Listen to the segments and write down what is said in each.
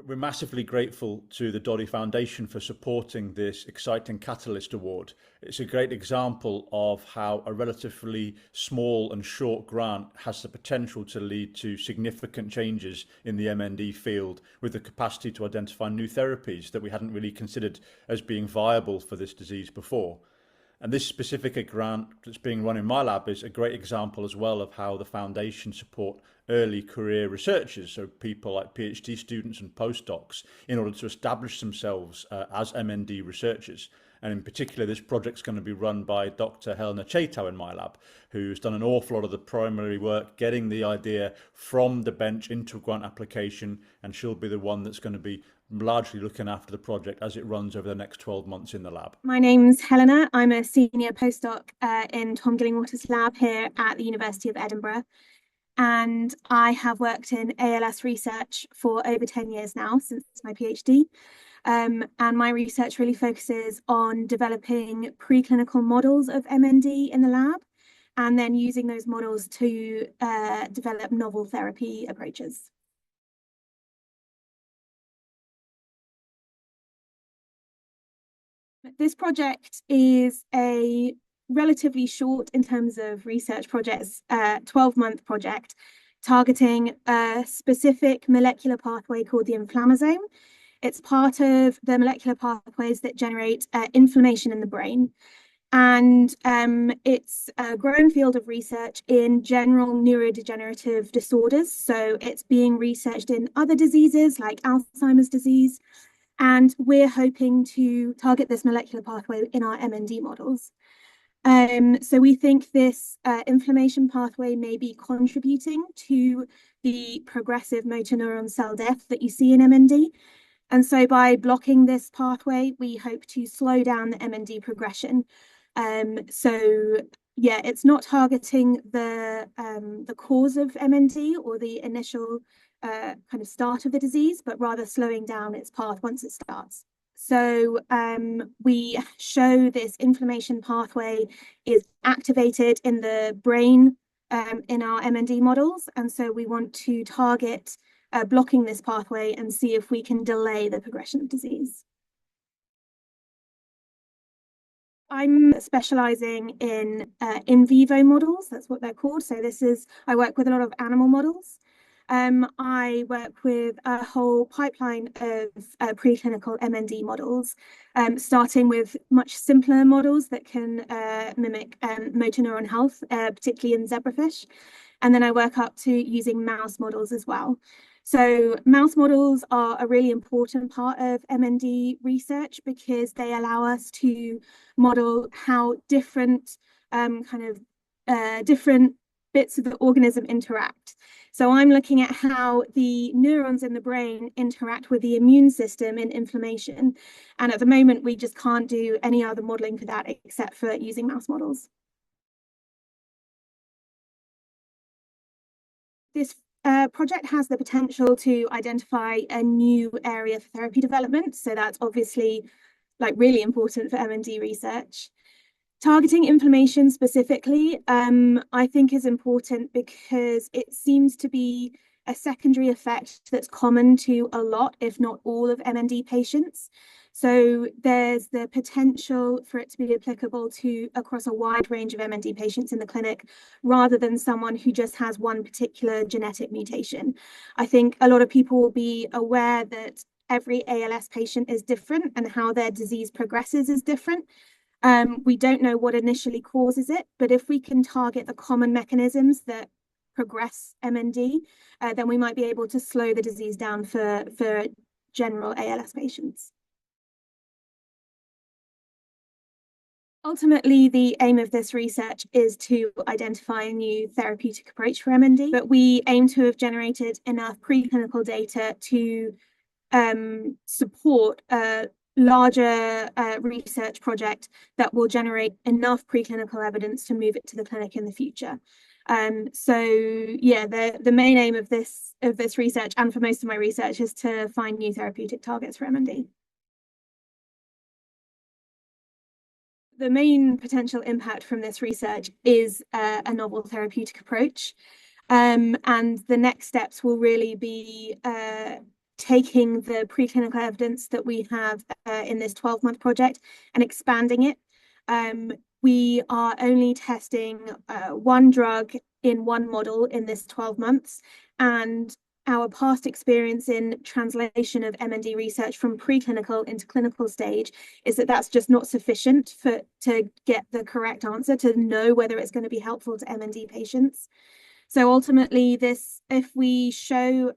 We're massively grateful to the Doddie Foundation for supporting this exciting Catalyst Award. It's a great example of how a relatively small and short grant has the potential to lead to significant changes in the MND field, with the capacity to identify new therapies that we hadn't really considered as being viable for this disease before. And this specific grant that's being run in my lab is a great example as well of how the foundation support early career researchers, so people like PhD students and postdocs, in order to establish themselves as MND researchers. And in particular, this project's going to be run by Dr. Helena Chaytow in my lab, who's done an awful lot of the primary work, getting the idea from the bench into a grant application, and she'll be the one that's going to be largely looking after the project as it runs over the next 12 months in the lab. My name's Helena. I'm a senior postdoc in Tom Gillingwater's lab here at the University of Edinburgh. And I have worked in ALS research for over 10 years now, since my PhD. And my research really focuses on developing preclinical models of MND in the lab, and then using those models to develop novel therapy approaches. This project is a relatively short in terms of research projects, 12-month project targeting a specific molecular pathway called the inflammasome. It's part of the molecular pathways that generate inflammation in the brain. And it's a growing field of research in general neurodegenerative disorders. So it's being researched in other diseases like Alzheimer's disease. And we're hoping to target this molecular pathway in our MND models. So we think this inflammation pathway may be contributing to the progressive motor neuron cell death that you see in MND. And so by blocking this pathway, we hope to slow down the MND progression. So yeah, it's not targeting the cause of MND or the initial kind of start of the disease, but rather slowing down its path once it starts. So we show this inflammation pathway is activated in the brain in our MND models. And so we want to target blocking this pathway and see if we can delay the progression of disease. I'm specializing in vivo models. That's what they're called. So I work with a lot of animal models. I work with a whole pipeline of preclinical MND models, starting with much simpler models that can mimic motor neuron health, particularly in zebrafish. And then I work up to using mouse models as well. So mouse models are a really important part of MND research because they allow us to model how different different bits of the organism interact. So I'm looking at how the neurons in the brain interact with the immune system in inflammation. And at the moment, we just can't do any other modeling for that except for using mouse models. This project has the potential to identify a new area for therapy development. So that's obviously really important for MND research. Targeting inflammation specifically, I think is important because it seems to be a secondary effect that's common to a lot, if not all, of MND patients. So there's the potential for it to be applicable to across a wide range of MND patients in the clinic, rather than someone who just has one particular genetic mutation. I think a lot of people will be aware that every ALS patient is different and how their disease progresses is different. We don't know what initially causes it, but if we can target the common mechanisms that progress MND, then we might be able to slow the disease down for general ALS patients. Ultimately, the aim of this research is to identify a new therapeutic approach for MND, but we aim to have generated enough preclinical data to support a larger research project that will generate enough preclinical evidence to move it to the clinic in the future. So yeah, the main aim of this research, and for most of my research, is to find new therapeutic targets for MND. The main potential impact from this research is a novel therapeutic approach. And the next steps will really be taking the preclinical evidence that we have in this 12-month project and expanding it. We are only testing one drug in one model in this 12 months, and our past experience in translation of MND research from preclinical into clinical stage is that that's just not sufficient to get the correct answer, to know whether it's going to be helpful to MND patients. So ultimately, if we show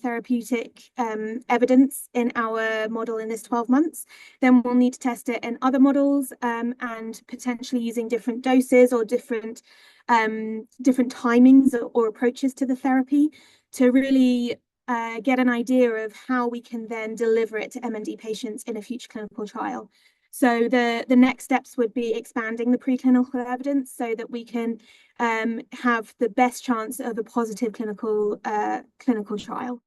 therapeutic evidence in our model in this 12 months, then we'll need to test it in other models, and potentially using different doses or different timings or approaches to the therapy to really get an idea of how we can then deliver it to MND patients in a future clinical trial. So the next steps would be expanding the preclinical evidence so that we can have the best chance of a positive clinical trial.